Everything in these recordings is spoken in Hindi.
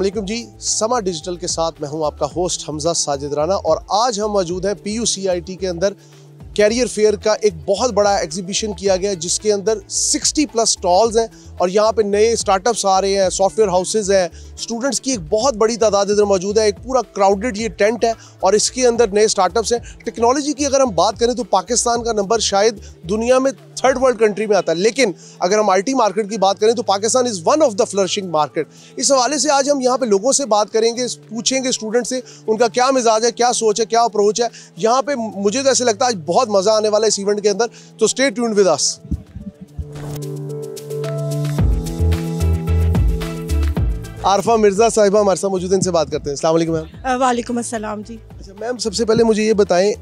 वालेकुम जी, समा डिजिटल के साथ मैं हूं आपका होस्ट हमजा साजिद राना और आज हम मौजूद हैं PUCIT के अंदर कैरियर फेयर का एक बहुत बड़ा एग्जीबिशन किया गया है जिसके अंदर 60+ स्टॉल्स हैं और यहाँ पे नए स्टार्टअप्स आ रहे हैं, सॉफ्टवेयर हाउसेज हैं, स्टूडेंट्स की एक बहुत बड़ी तादाद इधर मौजूद है। एक पूरा क्राउडेड ये टेंट है और इसके अंदर नए स्टार्टअप्स हैं। टेक्नोलॉजी की अगर हम बात करें तो पाकिस्तान का नंबर शायद दुनिया में 3rd वर्ल्ड कंट्री में आता है, लेकिन अगर हम IT मार्केट की बात करें तो Pakistan is one of the flourishing market. इस हवाले से आज हम यहाँ पे लोगों से बात करेंगे, पूछेंगे स्टूडेंट से उनका क्या मिजाज है, क्या सोच है, क्या अप्रोच है। यहाँ पे मुझे तो ऐसे लगता है आज बहुत मज़ा आने वाला है इस इवेंट के अंदर, तो stay tuned with us. Arfa Mirza साहिबा हमारे साथ मौजूद हैं, इनसे बात करते हैं। अस्सलाम वालेकुम मैम। वालेकुम अस्सलाम जी। अच्छा मैम, सबसे पहले मुझे ये बताएं,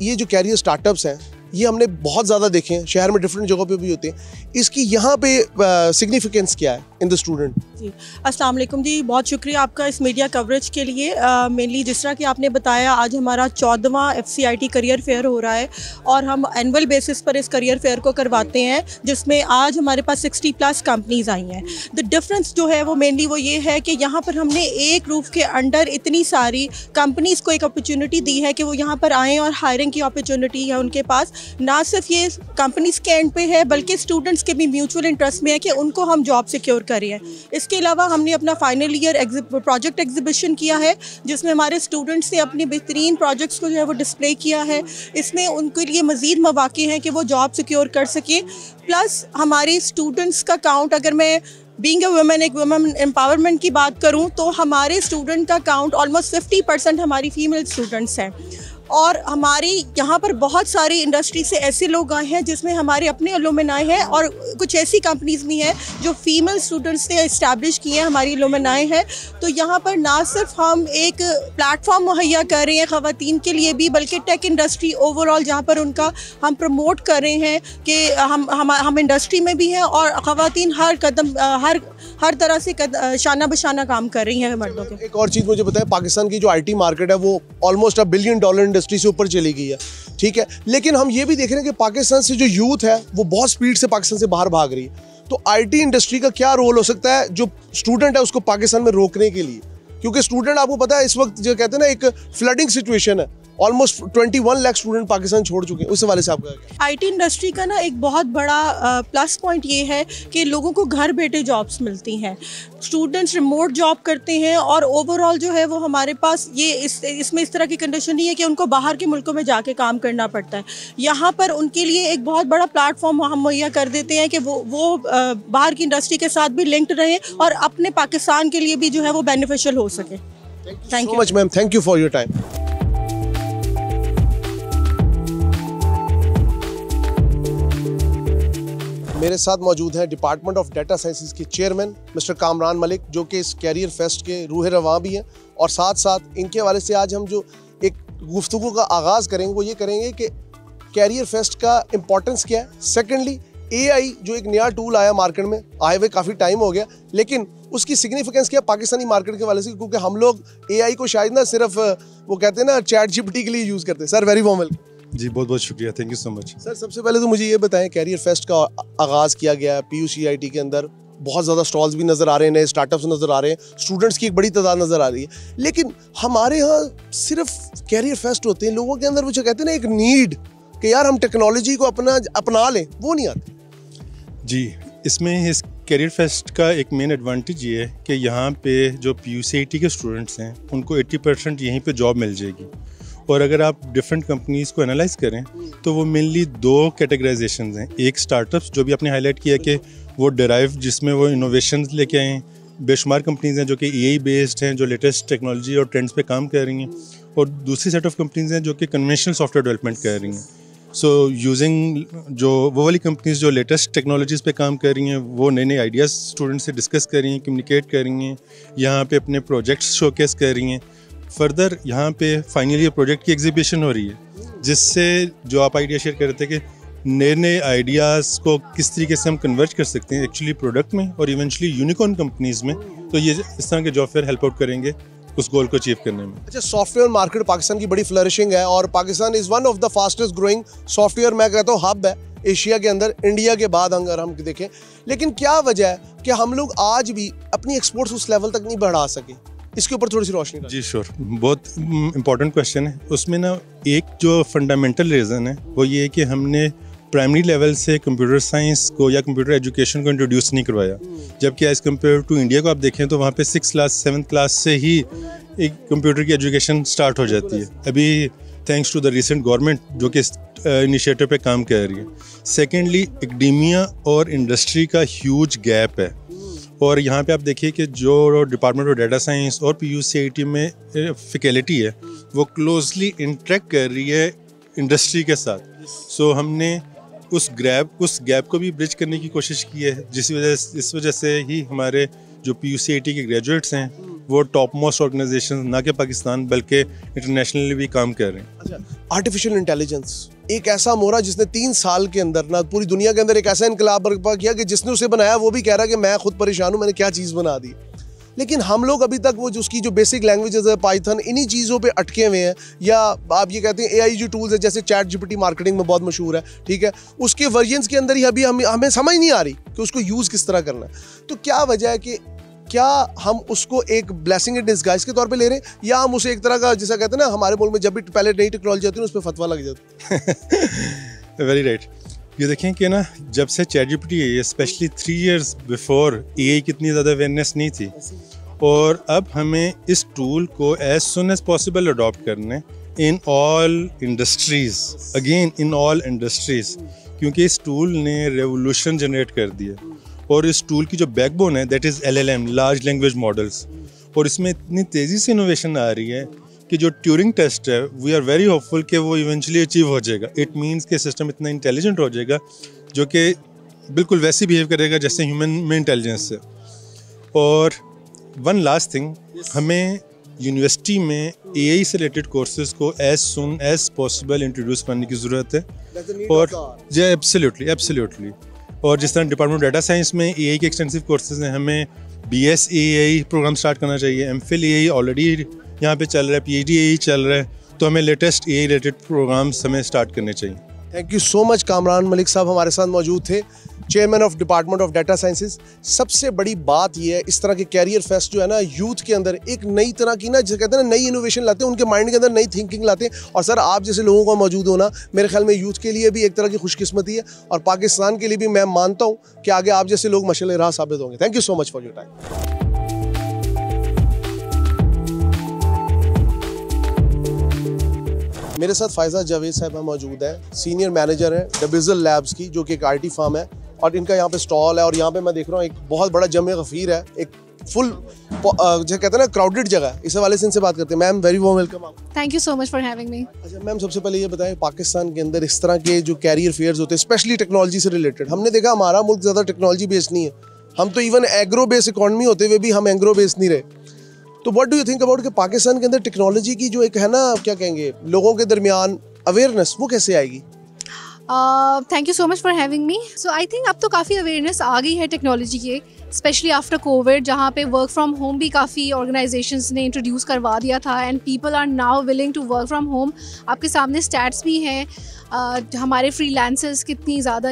ये जो कैरियर स्टार्टअप्स हैं ये हमने बहुत ज़्यादा देखे हैं, शहर में डिफरेंट जगहों पे भी होते हैं, इसकी यहाँ पे सिग्निफिकेंस क्या है इन द स्टूडेंट? जी अस्सलाम वालेकुम जी, बहुत शुक्रिया आपका इस मीडिया कवरेज के लिए। मेनली जिस तरह कि आपने बताया, आज हमारा 14वां FCIT करियर फेयर हो रहा है और हम एनुअल बेसिस पर इस करियर फेयर को करवाते हैं, जिसमें आज हमारे पास 60+ कंपनीज आई हैं। द डिफरेंस जो है वो मेनली वो ये है कि यहाँ पर हमने एक रूफ के अंडर इतनी सारी कंपनीज़ को एक अपॉर्चुनिटी दी है कि वो यहाँ पर आएँ और हायरिंग की अपॉर्चुनिटी है उनके पास। ना सिर्फ ये कंपनीज़ के एंड पे है बल्कि स्टूडेंट्स के भी म्यूचुअल इंटरेस्ट में है कि उनको हम जॉब सिक्योर करें। इसके अलावा हमने अपना फाइनल ईयर प्रोजेक्ट एग्जीबिशन किया है जिसमें हमारे स्टूडेंट्स ने अपने बेहतरीन प्रोजेक्ट्स को जो है वो डिस्प्ले किया है। इसमें उनके लिए मज़ीद मौक़े हैं कि वो जॉब सिक्योर कर सकें। प्लस हमारे स्टूडेंट्स का काउंट, अगर मैं बीइंग अ वुमेन, एक वुमेन एम्पावरमेंट की बात करूं, तो हमारे स्टूडेंट का काउंट ऑलमोस्ट 50% हमारी फीमेल स्टूडेंट्स हैं। और हमारी यहाँ पर बहुत सारी इंडस्ट्री से ऐसे लोग आए हैं जिसमें हमारे अपने एलुमनाई हैं और कुछ ऐसी कंपनीज़ भी हैं जो फीमेल स्टूडेंट्स ने इस्टेब्लिश किए हैं, हमारी एलुमनाई हैं। तो यहाँ पर ना सिर्फ हम एक प्लेटफॉर्म मुहैया कर रहे हैं ख़वातीन के लिए भी, बल्कि टेक इंडस्ट्री ओवरऑल जहाँ पर उनका हम प्रमोट कर रहे हैं कि हम इंडस्ट्री में भी हैं और ख़वातीन हर कदम हर तरह से शाना बशाना काम कर रही हैं मर्दों के। एक और चीज़ मुझे पता है, पाकिस्तान की जो IT मार्केट है वो ऑलमोस्ट $1 बिलियन इंडस्ट्री से ऊपर चली गई है, ठीक है, लेकिन हम ये भी देख रहे हैं कि पाकिस्तान से जो यूथ है वो बहुत स्पीड से पाकिस्तान से बाहर भाग रही है। तो IT इंडस्ट्री का क्या रोल हो सकता है जो स्टूडेंट है उसको पाकिस्तान में रोकने के लिए? क्योंकि स्टूडेंट, आपको पता है इस वक्त जो कहते हैं ना, एक फ्लडिंग सिचुएशन है, ऑलमोस्ट 21 लाख स्टूडेंट पाकिस्तान छोड़ चुके हैं। उस हवाले से आपका IT इंडस्ट्री का ना एक बहुत बड़ा प्लस पॉइंट ये है कि लोगों को घर बैठे जॉब्स मिलती हैं, स्टूडेंट्स रिमोट जॉब करते हैं और ओवरऑल जो है वो हमारे पास ये इसमें इस तरह की कंडीशन नहीं है कि उनको बाहर के मुल्कों में जाके काम करना पड़ता है। यहाँ पर उनके लिए एक बहुत बड़ा प्लेटफॉर्म हम मुहैया कर देते हैं कि वो बाहर की इंडस्ट्री के साथ भी लिंक्ड रहें और अपने पाकिस्तान के लिए भी जो है वो बेनिफिशियल हो सके। Thank you much ma'am, thank you for your time. मेरे साथ मौजूद हैं डिपार्टमेंट ऑफ डाटा साइंसेज के चेयरमैन मिस्टर कामरान मलिक, जो कि इस कैरियर फेस्ट के रूह रवां भी हैं, और साथ साथ इनके हवाले से आज हम जो एक गुफ्तगू का आगाज़ करेंगे वो ये करेंगे कि कैरियर फेस्ट का इम्पोर्टेंस क्या है। सेकेंडली, AI जो एक नया टूल आया मार्केट में, आए हुए काफ़ी टाइम हो गया, लेकिन उसकी सिग्निफिकेंस क्या पाकिस्तानी मार्केट के हवाले से, क्योंकि हम लोग AI को शायद ना सिर्फ वो कहते हैं ना ChatGPT के लिए यूज़ करते हैं। Sir very warm welcome. जी बहुत बहुत शुक्रिया, thank you so much. Sir सबसे पहले तो मुझे ये बताएं, कैरियर फेस्ट का आगाज़ किया गया है PUCIT के अंदर, बहुत ज़्यादा स्टॉल्स भी नज़र आ रहे हैं, नए स्टार्टअप्स नज़र आ रहे हैं, स्टूडेंट्स की एक बड़ी तादाद नज़र आ रही है, लेकिन हमारे यहाँ सिर्फ कैरियर फेस्ट होते हैं, लोगों के अंदर वो जो कहते हैं ना एक नीड कि यार हम टेक्नोलॉजी को अपना लें, वो नहीं आती। जी, इसमें इस कैरियर फेस्ट का एक मेन एडवांटेज ये है कि यहाँ पे जो PUCIT के स्टूडेंट्स हैं उनको 80% यहीं पे जॉब मिल जाएगी। और अगर आप डिफरेंट कंपनीज़ को एनालाइज करें तो वो मेनली 2 कैटेगराइजेशंस हैं। एक स्टार्टअप्स, जो भी आपने हाईलाइट किया कि वो डिराइव, जिसमें वो इनोवेशंस लेके आए हैं, बेशुमार कंपनीज़ हैं जो कि AI बेस्ड हैं, जो लेटेस्ट टेक्नोलॉजी और ट्रेंड्स पे काम कर रही हैं, और दूसरी सेट ऑफ कंपनीज़ हैं जो कि कन्वेंशनल सॉफ्टवेयर डेवलपमेंट कर रही हैं। सो यूजिंग जो वो वाली कंपनीज़ जो लेटेस्ट टेक्नोलॉजीज़ पे काम कर रही हैं, वो नए नए आइडियाज़ स्टूडेंट से डिस्कस कर रही हैं, कम्युनिकेट कर रही हैं, यहाँ पे अपने प्रोजेक्ट्स शोकेस कर रही हैं। फर्दर यहाँ पे फाइनली ये प्रोजेक्ट की एग्जीबिशन हो रही है, जिससे जो आप आइडिया शेयर कर रहे थे कि नए नए आइडियाज़ को किस तरीके से हम कन्वर्ट कर सकते हैं एक्चुअली प्रोडक्ट में और इवेंचुअली यूनिकॉर्न कंपनीज़ में, तो ये इस तरह के जॉब फेयर हेल्प आउट करेंगे। उस गोल को अचीव करने में। अच्छा, सॉफ्टवेयर मार्केट पाकिस्तान की बड़ी फ्लरिशिंग है और Pakistan is one of the fastest growing software, मैं कहता हूँ, हब है एशिया के अंदर, इंडिया के बाद अगर हम देखें। लेकिन क्या वजह है कि हम लोग आज भी अपनी एक्सपोर्ट्स उस लेवल तक नहीं बढ़ा सके? इसके ऊपर थोड़ी सी रोशनी करें। जी श्योर, बहुत इंपॉर्टेंट क्वेश्चन है। उसमें ना एक जो फंडामेंटल रीज़न है वो ये है कि हमने प्राइमरी लेवल से कंप्यूटर साइंस को या कंप्यूटर एजुकेशन को इंट्रोड्यूस नहीं करवाया, जबकि एज़ कम्पेयर टू इंडिया को आप देखें तो वहाँ पे 6th क्लास 7th क्लास से ही एक कंप्यूटर की एजुकेशन स्टार्ट हो जाती है। अभी thanks to the recent government जो कि इनिशिएटिव पे काम कर रही है। सेकेंडली, एकेडेमिया और इंडस्ट्री का ह्यूज गैप है और यहाँ पे आप देखिए कि जो डिपार्टमेंट ऑफ डाटा साइंस और PUCIT में फैकल्टी है वो क्लोजली इंटरेक्ट कर रही है इंडस्ट्री के साथ। सो हमने उस गैप को भी ब्रिज करने की कोशिश की है, इस वजह से ही हमारे जो PUCIT के ग्रेजुएट्स हैं वो टॉप मोस्ट ऑर्गेनाइजेशन ना कि पाकिस्तान बल्कि इंटरनेशनली भी काम कर रहे हैं। अच्छा, आर्टिफिशियल इंटेलिजेंस एक ऐसा मोरा जिसने 3 साल के अंदर ना पूरी दुनिया के अंदर एक ऐसा इनकलाब बर्पा किया कि जिसने उसे बनाया वो भी कह रहा है कि मैं खुद परेशान हूँ, मैंने क्या चीज़ बना दी। लेकिन हम लोग अभी तक वो जो उसकी जो बेसिक लैंग्वेजेस है पाइथन, इन्हीं चीज़ों पे अटके हुए हैं। या आप ये कहते हैं AI जो टूल्स है जैसे ChatGPT मार्केटिंग में बहुत मशहूर है, ठीक है, उसके वर्जन्स के अंदर ही अभी हमें समझ नहीं आ रही कि उसको यूज़ किस तरह करना है। तो क्या वजह है कि क्या हम उसको एक ब्लेसिंग इन डिस्गाइज के तौर पे ले रहे हैं या हम उसे एक तरह का, जैसा कहते हैं ना हमारे मुल्क में जब भी पहले नई टेक्नोलॉजी आती है उस पर फतवा लग जाता है। Very right. ये देखें कि ना जब से ChatGPT है, स्पेशली 3 years बिफोर AI कितनी ज़्यादा अवेयरनेस नहीं थी और अब हमें इस टूल को as soon as possible adopt करने in all industries, again in all industries, क्योंकि इस टूल ने रेवोल्यूशन जनरेट कर दिया। और इस टूल की जो बैकबोन है that is LLM, large language models, और इसमें इतनी तेज़ी से इनोवेशन आ रही है कि जो ट्यूरिंग टेस्ट है वी आर वेरी होपफुल कि वो इवेंचुअली अचीव हो जाएगा। इट मीन्स कि सिस्टम इतना इंटेलिजेंट हो जाएगा जो कि बिल्कुल वैसे बिहेव करेगा जैसे ह्यूमन में इंटेलिजेंस है। और वन लास्ट थिंग, हमें यूनिवर्सिटी में AI से रिलेटेड कोर्सेज को as soon as possible introduce करने की ज़रूरत है। और जी एब्सोल्युटली। और जिस तरह डिपार्टमेंट ऑफ डाटा साइंस में AI के एक्सटेंसिव कोर्सेज हैं, हमें BS AI प्रोग्राम स्टार्ट करना चाहिए। MPhil AI ऑलरेडी यहाँ पे चल रहा है, PhD AI चल रहा है, तो हमें लेटेस्ट AI रिलेटेड प्रोग्राम्स हमें स्टार्ट करने चाहिए। Thank you so much. Kamran Malik साहब हमारे साथ मौजूद थे, chairman of department of data sciences. सबसे बड़ी बात यह है इस तरह के कैरियर फेस्ट जो है ना, यूथ के अंदर एक नई तरह की ना, जिसे कहते हैं ना, नई इनोवेशन लाते हैं, उनके माइंड के अंदर नई थिंकिंग लाते हैं। और सर आप जैसे लोगों का मौजूद होना मेरे ख्याल में यूथ के लिए भी एक तरह की खुशकिस्मती है और पाकिस्तान के लिए भी मैं मानता हूँ कि आगे आप जैसे लोग मशाल राह साबित होंगे। Thank you so much for your time. मेरे साथ फायजा जावेद साहब मौजूद है, सीनियर मैनेजर है डबिज़ल लैब्स की, जो कि एक IT फर्म है और इनका यहाँ पे स्टॉल है। और यहाँ पे मैं देख रहा हूँ एक बहुत बड़ा जमे गफीर है, एक फुल जो कहते हैं ना क्राउडेड जगह है। इस हवाले से इनसे बात करते हैं। मैम वेरी वार्म वेलकम आपको। Thank you so much for having me. अच्छा मैम, सबसे पहले ये बताएं, पाकिस्तान के अंदर इस तरह के जो कैरियर फेयर्स होते हैं स्पेशली टेक्नोलॉजी से रिलेटेड, हमने देखा हमारा मुल्क ज़्यादा टेक्नोलॉजी बेस्ड नहीं है, हम तो इवन एग्रो बेस्ड इकॉनमी होते हुए भी हम एग्रो बेस्ड नहीं रहे। तो what do you think about कि पाकिस्तान के अंदर टेक्नोलॉजी की जो एक है ना, क्या कहेंगे, लोगों के दरमियान अवेयरनेस, वो कैसे आएगी? Thank you so much for having me. So I think अब तो काफ़ी अवेयरनेस आ गई है टेक्नोलॉजी के, स्पेशली आफ्टर कोविड, जहाँ पे वर्क फ्रॉम होम भी काफ़ी ऑर्गेनाइजेशंस ने इंट्रोड्यूस करवा दिया था and people are now willing to work from home. आपके सामने स्टैट्स भी हैं, हमारे फ्रीलांसर्स कितनी ज़्यादा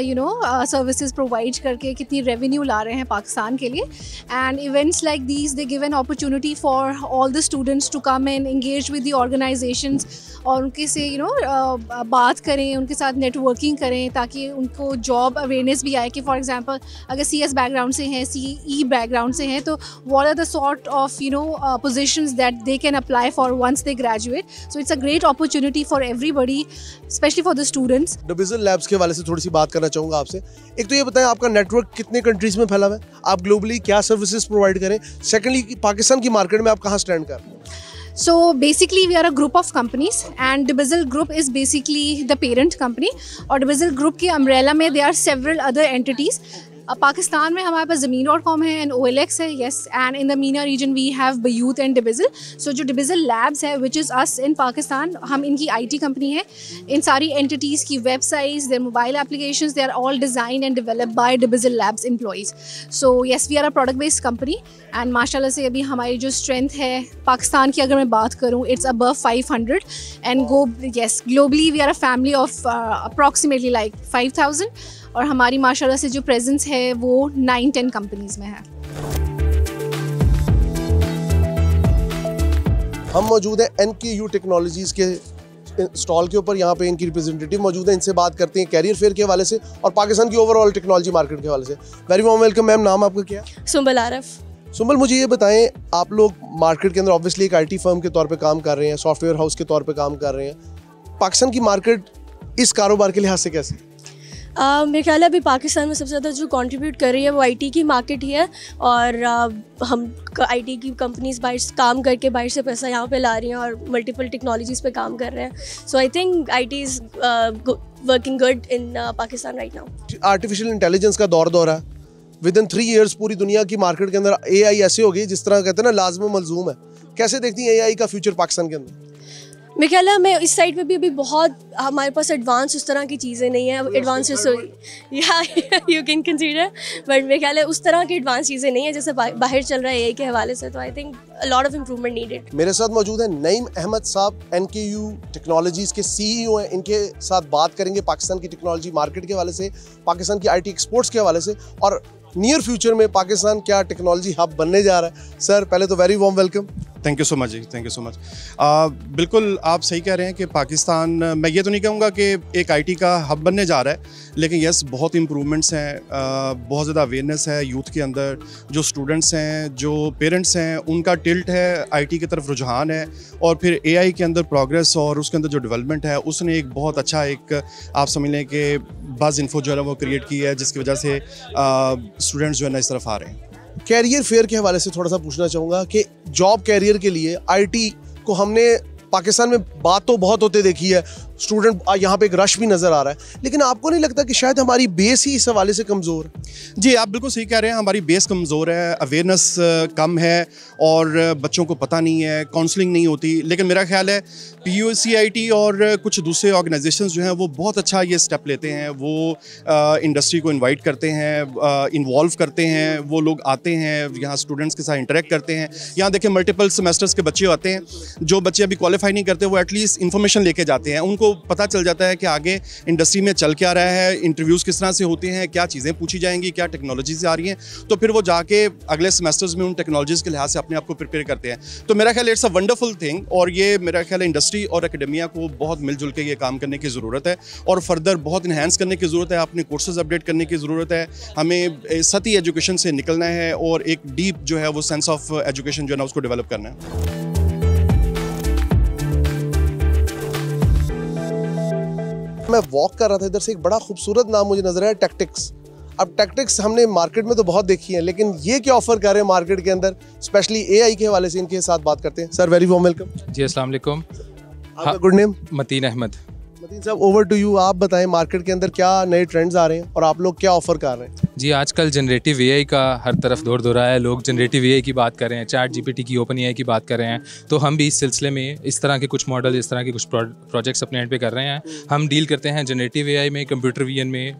सर्विसेज प्रोवाइड करके कितनी रेवेन्यू ला रहे हैं पाकिस्तान के लिए। And events like these they give an opportunity for all the students to come and engage with the organisations और उनके से बात करें, उनके साथ नेटवर्किंग करें, ताकि उनको जॉब अवेयरनेस भी आए कि फॉर एग्जांपल अगर CS बैकग्राउंड से हैं, CE बैकग्राउंड से हैं, तो what are the sort of positions that they can apply for once they graduate. So it's a great opportunity for everybody, specially for the students. Dubizzle Labs के हवाले से थोड़ी सी बात करना चाहूँगा आपसे। एक तो ये बताएं आपका नेटवर्क कितने कंट्रीज़ में फैला हुआ है, आप ग्लोबली क्या सर्विसेज प्रोवाइड करें, सेकेंडली पाकिस्तान की मार्केट में आप कहाँ स्टैंड कर रहे हैं? So basically we are a group of companies and DBIZL Group is basically the parent company और DBIZL Group के umbrella में there are several other entities Pakistan में हमारे पास ज़मीन.com है एंड OLX है, yes, and in the MENA region we have Bayut and Dubizzle. So जो डिबिजल लैब्स है विच इज़ अस इन पाकिस्तान, हम इनकी IT कंपनी है। इन सारी एंटिटीज़ की websites, their mobile applications, they are all design and developed by Dubizzle Labs employees. So yes, we are a product based company and माशाल्लाह से अभी हमारी जो स्ट्रेंथ है पाकिस्तान की अगर मैं बात करूँ, it's above 500 and globally we are a family of approximately like 5000 और हमारी माशाल्लाह से जो प्रेजेंस है वो 9-10 कंपनीज़ में है। हम मौजूद हैं NKU टेक्नोलॉजीज़ के स्टॉल के ऊपर। यहाँ पे इनकी रिप्रेजेंटेटिव मौजूद हैं, इनसे बात करते हैं कैरियर फेयर के हवाले से और पाकिस्तान की ओवरऑल टेक्नोलॉजी मार्केट के हवाले से। वेरी वार्म वेलकम मैम, नाम आपका क्या है? सुंबल आरफ। सुंबल, मुझे ये बताएं, आप लोग मार्केट के अंदर ऑब्वियसली एक IT फर्म के तौर पे काम कर रहे हैं, सॉफ्टवेयर हाउस के तौर पे काम कर रहे हैं। पाकिस्तान की मार्केट इस कारोबार के लिहाज से कैसी? मेरे ख्याल है अभी पाकिस्तान में सबसे ज़्यादा जो कंट्रीब्यूट कर रही है वो IT की मार्केट ही है और हम IT की कंपनीज बाहर से काम करके बाहर से पैसा यहाँ पे ला रही हैं और मल्टीपल टेक्नोलॉजीज़ पे काम कर रहे हैं। So I think IT is working good in Pakistan right now. Artificial intelligence का दौर है, विद इन 3 years पूरी दुनिया की मार्केट के अंदर AI ऐसे हो गई जिस तरह कहते हैं ना लाजम मलजूम है। कैसे देखती हैं AI का फ्यूचर पाकिस्तान के अंदर? मेरे ख्याल है मैं इस साइड पे भी अभी बहुत हमारे पास एडवांस उस तरह की चीज़ें नहीं है। एडवांस या यू कैन कंसीडर, बट मेरे ख्याल है उस तरह की एडवांस चीज़ें नहीं है जैसे बाहर चल रहा है AI के हवाले से। तो I think a lot of improvement needed. मेरे साथ मौजूद है नईम अहमद साहब, NKU टेक्नोलॉजीज़ के CEO हैं। इनके साथ बात करेंगे पाकिस्तान की टेक्नोलॉजी मार्केट के हवाले से, पाकिस्तान की IT एक्सपोर्ट्स के हवाले से और नियर फ्यूचर में पाकिस्तान क्या टेक्नोलॉजी हब बनने जा रहा है। सर, पहले तो very warm welcome. Thank you so much जी, थैंक यू सो मच। बिल्कुल आप सही कह रहे हैं कि पाकिस्तान, मैं ये तो नहीं कहूँगा कि एक IT का हब बनने जा रहा है, लेकिन यस बहुत इम्प्रूवमेंट्स हैं, बहुत ज़्यादा अवेयरनेस है यूथ के अंदर। जो स्टूडेंट्स हैं, जो पेरेंट्स हैं, उनका टिल्ट है IT की तरफ, रुझान है। और फिर AI के अंदर प्रोग्रेस और उसके अंदर जो डेवलपमेंट है, उसने एक बहुत अच्छा एक आप समझ लें कि बज़ इन्फो जो है वो क्रिएट की है, जिसकी वजह से स्टूडेंट्स जो है ना इस तरफ आ रहे हैं। कैरियर फेयर के हवाले से थोड़ा सा पूछना चाहूँगा कि जॉब कैरियर के लिए IT को हमने पाकिस्तान में बात तो बहुत होते देखी है, स्टूडेंट यहाँ पे एक रश भी नज़र आ रहा है, लेकिन आपको नहीं लगता कि शायद हमारी बेस ही इस हवाले से कमज़ोर है? जी, आप बिल्कुल सही कह रहे हैं, हमारी बेस कमज़ोर है, अवेयरनेस कम है और बच्चों को पता नहीं है, काउंसलिंग नहीं होती। लेकिन मेरा ख्याल है PUCIT और कुछ दूसरे ऑर्गेनाइजेशंस जो हैं वो बहुत अच्छा ये स्टेप लेते हैं। वो इंडस्ट्री को इन्वाइट करते हैं, इन्वॉल्व करते हैं, वो लोग आते हैं यहाँ स्टूडेंट्स के साथ इंटरेक्ट करते हैं। यहाँ देखें मल्टीपल सेमेस्टर्स के बच्चे आते हैं, जो बच्चे अभी क्वालिफाई नहीं करते वो एटलीस्ट इन्फॉर्मेशन लेके जाते हैं, उनको पता चल जाता है कि आगे इंडस्ट्री में चल क्या रहा है, इंटरव्यूज़ किस तरह से होते हैं, क्या चीज़ें पूछी जाएंगी, क्या टेक्नोलॉजीज आ रही हैं। तो फिर वो जाके अगले सेमेस्टर्स में उन टेक्नोलॉजीज़ के लिहाज से अपने आप को प्रिपेयर करते हैं। तो मेरा ख्याल इट्स अ वंडरफुल थिंग और ये मेरा ख्याल इंडस्ट्री और एकेडमिया को बहुत मिलजुल के ये काम करने की ज़रूरत है और फर्दर बहुत इन्हेंस करने की ज़रूरत है, अपने कोर्सेज अपडेट करने की ज़रूरत है। हमें सतही एजुकेशन से निकलना है और एक डीप जो है वो सेंस ऑफ एजुकेशन जो है ना उसको डेवलप करना है। मैं वॉक कर रहा था इधर से, एक बड़ा खूबसूरत नाम मुझे नजर आया, टेक्टिक्स। अब टेक्टिक्स हमने मार्केट में तो बहुत देखी है, लेकिन ये क्या ऑफर कर रहे हैं मार्केट के अंदर, स्पेशली AI के हवाले से, इनके साथ बात करते हैं। सर, वेरी वार्म वेलकम जी। अस्सलाम वालेकुम। आपका गुड नेम? मतीन अहमद। मतीन साहब, ओवर टू यू। आप बताएं मार्केट के अंदर क्या नए ट्रेंड्स आ रहे हैं और आप लोग क्या ऑफर कर रहे हैं? जी, आजकल जनरेटिव AI का हर तरफ दौर हो रहा है, लोग जनरेटिव AI की बात कर रहे हैं, ChatGPT की, OpenAI की बात कर रहे हैं। तो हम भी इस सिलसिले में इस तरह के कुछ मॉडल, इस तरह के कुछ प्रोजेक्ट्स अपने एंड पे कर रहे हैं। हम डील करते हैं जनरेटिव AI में, कंप्यूटर विजन में,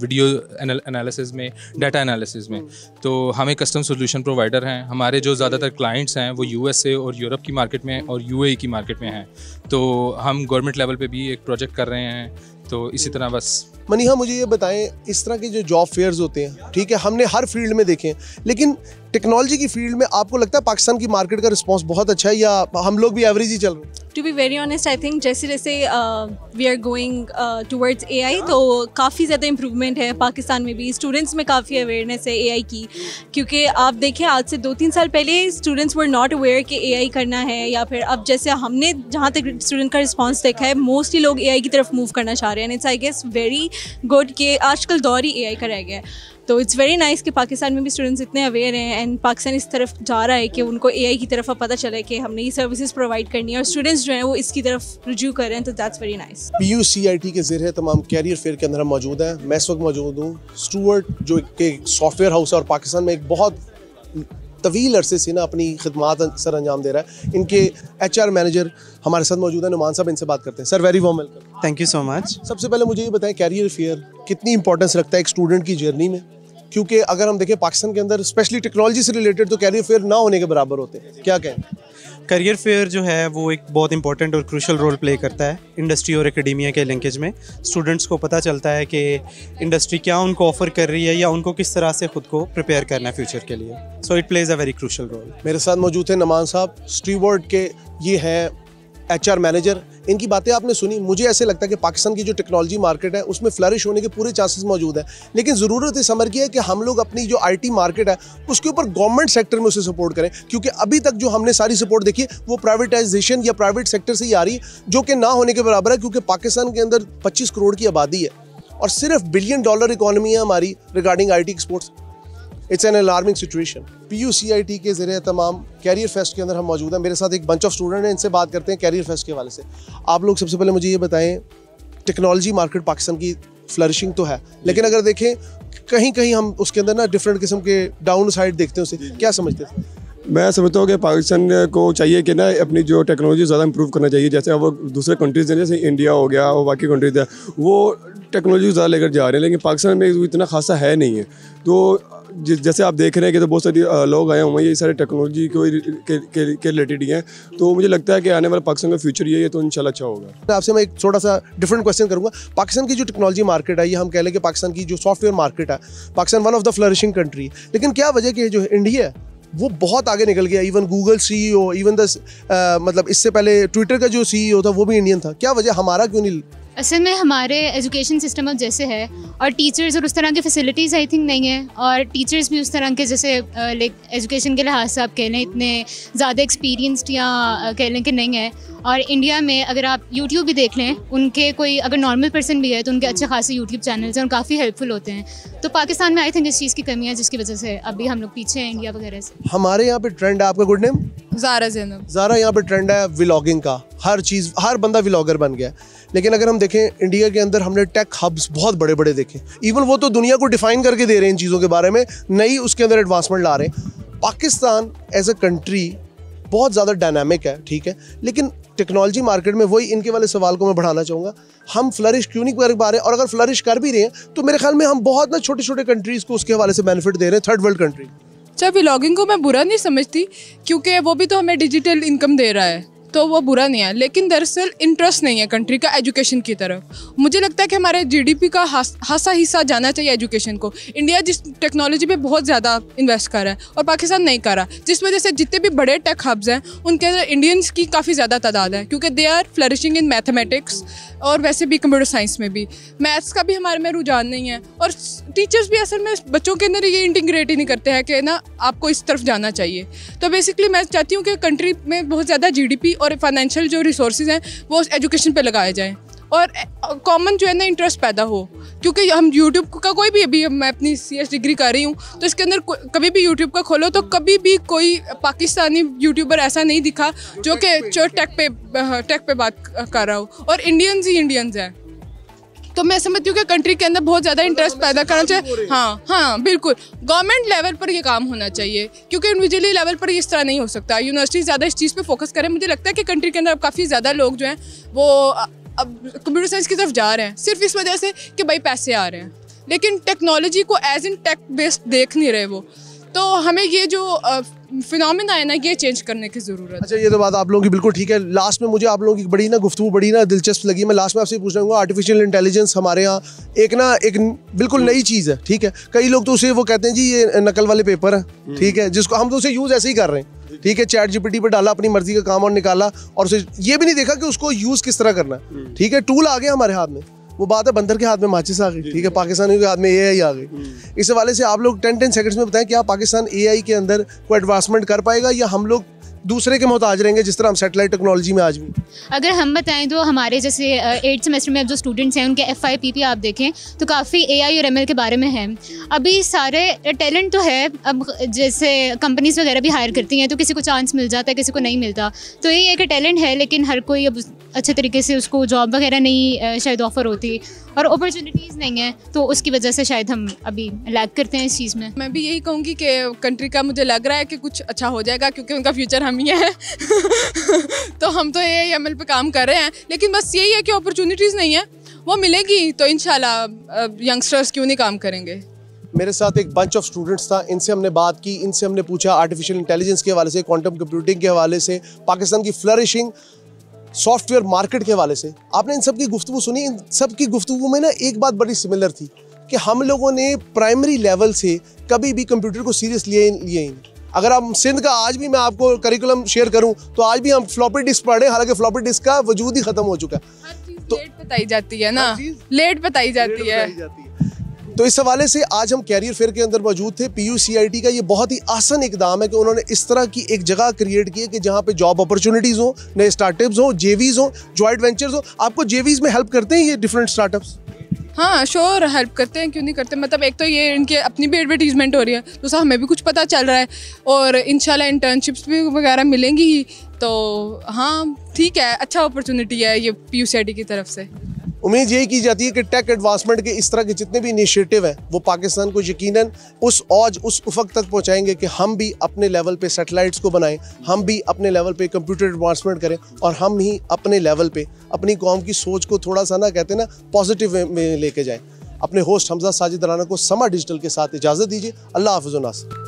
वीडियो एनालिसिस में, डाटा एनालिसिस में। तो हम एक कस्टम सोल्यूशन प्रोवाइडर हैं। हमारे जो ज़्यादातर क्लाइंट्स हैं वो USA और यूरोप की मार्केट में और UAE की मार्केट में हैं। तो हम गवर्नमेंट लेवल पे भी एक प्रोजेक्ट कर रहे हैं। तो इसी तरह बस। मनीहा, मुझे ये बताएं, इस तरह के जो जॉब फेयर्स होते हैं, ठीक है, हमने हर फील्ड में देखे हैं, लेकिन टेक्नोलॉजी की फील्ड में आपको लगता है पाकिस्तान की मार्केट का रिस्पांस बहुत अच्छा है या हम लोग भी एवरेज ही चल रहे हैं? To be very honest, I think जैसे जैसे we are going towards AI, तो काफ़ी ज़्यादा इम्प्रूवमेंट है पाकिस्तान में भी। स्टूडेंट्स में काफ़ी अवेयरनेस है AI की, क्योंकि आप देखें आज से 2-3 साल पहले स्टूडेंट्स वर नॉट अवेयर कि AI करना है, या फिर अब जैसे हमने जहाँ तक स्टूडेंट का रिस्पांस देखा है, मोस्टली लोग AI की तरफ मूव करना चाह रहे हैं। It's I guess very good कि आजकल दौर ही AI का रह गया है। तो इट्स वेरी नाइस कि पाकिस्तान में भी स्टूडेंट्स इतने अवेयर हैं एंड पाकिस्तान इस तरफ जा रहा है कि उनको एआई की तरफ अब पता चला है कि हमने ये सर्विसेज प्रोवाइड करनी है और स्टूडेंट्स जो हैं वो इसकी तरफ रुजू कर रहे हैं, तो दैट्स वेरी नाइस। PUCIT के ज़रिए तमाम कैरियर फेयर के अंदर हम मौजूद हैं। मैं इस वक्त मौजूद हूँ स्टूअर्ट जो एक सॉफ्टवेयर हाउस है और पाकिस्तान में एक बहुत तवील अरसे से ना अपनी खिदमात सर अंजाम दे रहा है। इनके HR मैनेजर हमारे साथ मौजूद है, नुमान साहब, इनसे बात करते हैं। Sir very warm welcome. Thank you so much. सबसे पहले मुझे ये बताएं कैरियर फेयर कितनी इंपॉर्टेंस रखता है एक स्टूडेंट की जर्नी में, क्योंकि अगर हम देखें पाकिस्तान के अंदर स्पेशली टेक्नोलॉजी से रिलेटेड तो कैरियर फेयर ना होने के बराबर होते हैं, क्या कहें? करियर फेयर जो है वो एक बहुत इंपॉर्टेंट और क्रूशल रोल प्ले करता है इंडस्ट्री और एकेडेमिया के लिंकेज में। स्टूडेंट्स को पता चलता है कि इंडस्ट्री क्या उनको ऑफर कर रही है या उनको किस तरह से खुद को प्रिपेयर करना है फ्यूचर के लिए। So it plays a very crucial role. मेरे साथ मौजूद है नुमान साहब, स्टीवर्ड के ये हैं HR मैनेजर। इनकी बातें आपने सुनी, मुझे ऐसे लगता है कि पाकिस्तान की जो टेक्नोलॉजी मार्केट है उसमें फ्लरिश होने के पूरे चांसेस मौजूद हैं, लेकिन ज़रूरत इस अमर की है कि हम लोग अपनी जो IT मार्केट है उसके ऊपर गवर्नमेंट सेक्टर में उसे सपोर्ट करें, क्योंकि अभी तक जो हमने सारी सपोर्ट देखी है वो प्राइवेटाइजेशन या प्राइवेट सेक्टर से ही आ रही है, जो कि ना होने के बराबर है, क्योंकि पाकिस्तान के अंदर 25 करोड़ की आबादी है और सिर्फ $1 बिलियन इकॉनमी है हमारी regarding IT exports. It's an alarming situation. PUCIT के ज़रिए तमाम कैरियर फेस्ट के अंदर हम मौजूद हैं। मेरे साथ एक बंच ऑफ स्टूडेंट हैं, इनसे बात करते हैं कैरियर फेस्ट के हवाले से। आप लोग सबसे पहले मुझे ये बताएं, टेक्नोलॉजी मार्केट पाकिस्तान की फ्लरिशिंग तो है, लेकिन अगर देखें कहीं कहीं हम उसके अंदर ना डिफरेंट किस्म के डाउन साइड देखते हैं, उसे क्या समझते हैं? मैं समझता हूँ कि पाकिस्तान को चाहिए कि ना अपनी जो टेक्नोलॉजी ज़्यादा इंप्रूव करना चाहिए। जैसे अब वो दूसरे कंट्रीज़ हैं, जैसे इंडिया हो गया और बाकी कंट्रीज़ हैं, वो टेक्नोलॉजी ज़्यादा लेकर जा रहे हैं, लेकिन पाकिस्तान में इतना खासा है नहीं है। तो जैसे आप देख रहे हैं कि तो बहुत सारे लोग आए हुए हैं, ये सारे टेक्नोलॉजी के रिलेटेड ही हैं। तो मुझे लगता है कि आने वाला पाकिस्तान का फ्यूचर ये है, तो इंशाल्लाह अच्छा होगा। आपसे मैं एक थोड़ा सा डिफरेंट क्वेश्चन करूंगा। पाकिस्तान की जो टेक्नोलॉजी मार्केट है, ये हम कह लें कि पाकिस्तान की जो सॉफ्टवेयर मार्केट है, Pakistan one of the flourishing country, लेकिन क्या वजह कि जो इंडिया है वो बहुत आगे निकल गया। इवन गूगल CEO, इवन मतलब इससे पहले ट्विटर का जो CEO था वो भी इंडियन था। क्या वजह, हमारा क्यों नहीं? असल में हमारे एजुकेशन सिस्टम अब जैसे है और टीचर्स और उस तरह के फैसिलिटीज़ आई थिंक नहीं है, और टीचर्स भी उस तरह के जैसे लाइक एजुकेशन के लिहाज से आप कह लें इतने ज़्यादा एक्सपीरियंसड या कह लें कि नहीं है। और इंडिया में अगर आप यूट्यूब भी देख लें, उनके कोई अगर नॉर्मल पर्सन भी है तो उनके अच्छे खासे यूट्यूब चैनल्स हैं और काफ़ी हेल्पफुल होते हैं। तो पाकिस्तान में आई थिंक इस चीज़ की कमी है, जिसकी वजह से अभी हम लोग पीछे हैं इंडिया वगैरह से। हमारे यहाँ पे ट्रेंड है, आपका गुड नेम? ज़ारा ज़ैनब। ज़ारा, यहाँ पे ट्रेंड है व्लॉगिंग का, हर चीज़, हर बंदा व्लॉगर बन गया। लेकिन अगर हम देखें इंडिया के अंदर हमने टेक हब्स बहुत बड़े बड़े देखे, इवन वो तो दुनिया को डिफाइन करके दे रहे हैं इन चीज़ों के बारे में, नई उसके अंदर एडवांसमेंट ला रहे हैं। पाकिस्तान एज अ कंट्री बहुत ज़्यादा डायनामिक है, ठीक है, लेकिन टेक्नोलॉजी मार्केट में वही इनके वाले सवाल को मैं बढ़ाना चाहूँगा, हम फ्लरिश क्यों नहीं कर पा रहे? और अगर फ्लरिश कर भी रहे हैं तो मेरे ख्याल में हम बहुत ना छोटे छोटे कंट्रीज़ को उसके हवाले से बेनिफिट दे रहे हैं, थर्ड वर्ल्ड कंट्री। अच्छा, व्लॉगिंग को मैं बुरा नहीं समझती, क्योंकि वो भी तो हमें डिजिटल इनकम दे रहा है, तो वो बुरा नहीं है, लेकिन दरअसल इंटरेस्ट नहीं है कंट्री का एजुकेशन की तरफ। मुझे लगता है कि हमारे GDP का खासा हिस्सा जाना चाहिए एजुकेशन को। इंडिया जिस टेक्नोलॉजी पे बहुत ज़्यादा इन्वेस्ट कर रहा है और पाकिस्तान नहीं कर रहा, जिस वजह से जितने भी बड़े टेक हब्स हैं उनके अंदर इंडियंस की काफ़ी ज़्यादा तादाद है, क्योंकि they are flourishing in mathematics और वैसे भी कंप्यूटर साइंस में भी। मैथ्स का भी हमारे में रुझान नहीं है, और टीचर्स भी असल में बच्चों के अंदर ये इंटीग्रेट ही नहीं करते हैं कि ना आपको इस तरफ जाना चाहिए। तो बेसिकली मैं चाहती हूँ कि कंट्री में बहुत ज़्यादा GDP और फाइनेंशियल जो रिसोर्सेज हैं वो एजुकेशन पे लगाए जाएं, और कॉमन जो है ना इंटरेस्ट पैदा हो। क्योंकि हम यूट्यूब का कोई भी, अभी मैं अपनी CS डिग्री कर रही हूँ, तो इसके अंदर कभी भी यूट्यूब का खोलो तो कभी भी कोई पाकिस्तानी यूट्यूबर ऐसा नहीं दिखा जो टेक पे बात कर रहा हो, और इंडियंस ही इंडियंस हैं। तो मैं समझती हूँ कि कंट्री के अंदर बहुत ज़्यादा इंटरेस्ट पैदा करना चाहिए। हाँ बिल्कुल, गवर्नमेंट लेवल पर ये काम होना चाहिए, क्योंकि इंडिविजुअली लेवल पर इस तरह नहीं हो सकता। यूनिवर्सिटी ज़्यादा इस चीज़ पे फोकस करें। मुझे लगता है कि कंट्री के अंदर अब काफ़ी ज़्यादा लोग जो हैं वो अब कंप्यूटर साइंस की तरफ जा रहे हैं, सिर्फ इस वजह से कि भाई पैसे आ रहे हैं, लेकिन टेक्नोलॉजी को एज इन टेक बेस्ड देख नहीं रहे वो। तो हमें ये जो फिनोमेना है ना, ये चेंज करने की ज़रूरत है। अच्छा, ये तो बात आप लोगों की बिल्कुल ठीक है। लास्ट में मुझे आप लोगों की बड़ी ना गुफ्तगू बड़ी ना दिलचस्प लगी। मैं लास्ट में आपसे पूछना चाहूँगा, आर्टिफिशियल इंटेलिजेंस हमारे यहाँ एक बिल्कुल नई चीज़ है, ठीक है। कई लोग तो उसे वो कहते हैं जी ये नकल वाले पेपर हैं, ठीक है, जिसको हम तो उसे यूज़ ऐसे ही कर रहे हैं, ठीक है। ChatGPT पर डाला, अपनी मर्जी का काम और निकाला, और उसे ये भी नहीं देखा कि उसको यूज़ किस तरह करना है, ठीक है। टूल आ गया हमारे हाथ में, वो बात है बंदर के हाथ में माचिस आ गई, ठीक है, पाकिस्तानियों के हाथ में AI आ गई। इस हवाले से आप लोग 10 सेकंड्स में बताएं, क्या पाकिस्तान AI के अंदर कोई एडवांसमेंट कर पाएगा, या हम लोग दूसरे के मोहताज रहेंगे जिस तरह हम सैटेलाइट टेक्नोलॉजी में आज भी? अगर हम बताएं तो हमारे जैसे 8th सेमेस्टर में अब जो स्टूडेंट्स हैं उनके FYP आप देखें तो काफ़ी AI और ML के बारे में है। अभी सारे टैलेंट तो है, अब जैसे कंपनीज वगैरह भी हायर करती हैं तो किसी को चांस मिल जाता है, किसी को नहीं मिलता। तो यही है कि टैलेंट है लेकिन हर कोई अब अच्छे तरीके से उसको जॉब वगैरह नहीं शायद ऑफ़र होती और अपॉर्चुनिटीज़ नहीं है, तो उसकी वजह से शायद हम अभी लैग करते हैं इस चीज़ में। मैं भी यही कहूँगी कि कंट्री का मुझे लग रहा है कि कुछ अच्छा हो जाएगा क्योंकि उनका फ्यूचर हम ही है तो हम तो AI/ML पे काम कर रहे हैं, लेकिन बस यही है कि अपॉर्चुनिटीज़ नहीं है, वो मिलेगी तो इंशाल्लाह यंगस्टर्स क्यों नहीं काम करेंगे। मेरे साथ एक बंच ऑफ स्टूडेंट्स था, इनसे हमने बात की, इनसे हमने पूछा आर्टिफिशियल इंटेलिजेंस के हवाले से, क्वांटम कंप्यूटिंग के हवाले से, पाकिस्तान की फ्लरिशिंग सॉफ्टवेयर मार्केट के हवाले से। आपने इन सब की गुफ्तगू सुनी। इन सब की गुफ्तगू में ना एक बात बड़ी सिमिलर थी कि हम लोगों ने प्राइमरी लेवल से कभी भी कंप्यूटर को सीरियस लिए ही नहीं। अगर आप सिंध का आज भी मैं आपको करिकुलम शेयर करूं तो आज भी हम फ्लॉपी डिस्क पढ़ रहे हैं, हालांकि फ्लॉपी डिस्क का वजूद ही खत्म हो चुका है। तो लेट बताई जाती है ना, लेट बताई जाती है। तो इस हवाले से आज हम कैरियर फेयर के अंदर मौजूद थे। PUCIT का ये बहुत ही आसान इकदाम है कि उन्होंने इस तरह की एक जगह क्रिएट की है कि जहाँ पे जॉब अपॉर्चुनिटीज़ हो, नए स्टार्टअप्स हो, JVs हो, जॉइंट वेंचर्स हो। आपको JVs में हेल्प करते हैं ये डिफरेंट स्टार्टअप्स? हाँ श्योर हेल्प करते हैं, क्यों नहीं करते। मतलब एक तो ये इनके अपनी भी एडवर्टीजमेंट हो रही है, दूसरा हमें भी कुछ पता चल रहा है और इंशाल्लाह इंटर्नशिप्स भी वगैरह मिलेंगी ही। तो हाँ ठीक है, अच्छा अपॉर्चुनिटी है ये PUCIT की तरफ से। उम्मीद यही की जाती है कि टेक एडवांसमेंट के इस तरह के जितने भी इनिशिएटिव हैं वो पाकिस्तान को यकीनन उस उफक तक पहुंचाएंगे कि हम भी अपने लेवल पे सैटेलाइट्स को बनाएं, हम भी अपने लेवल पे कंप्यूटर एडवांसमेंट करें और हम ही अपने लेवल पे अपनी कौम की सोच को थोड़ा सा ना कहते हैं ना पॉजिटिव में लेके जाएं। अपने होस्ट हमजा साजिद राना को समा डिजिटल के साथ इजाज़त दीजिए। अल्लाह हाफ़िज़ व नासिर।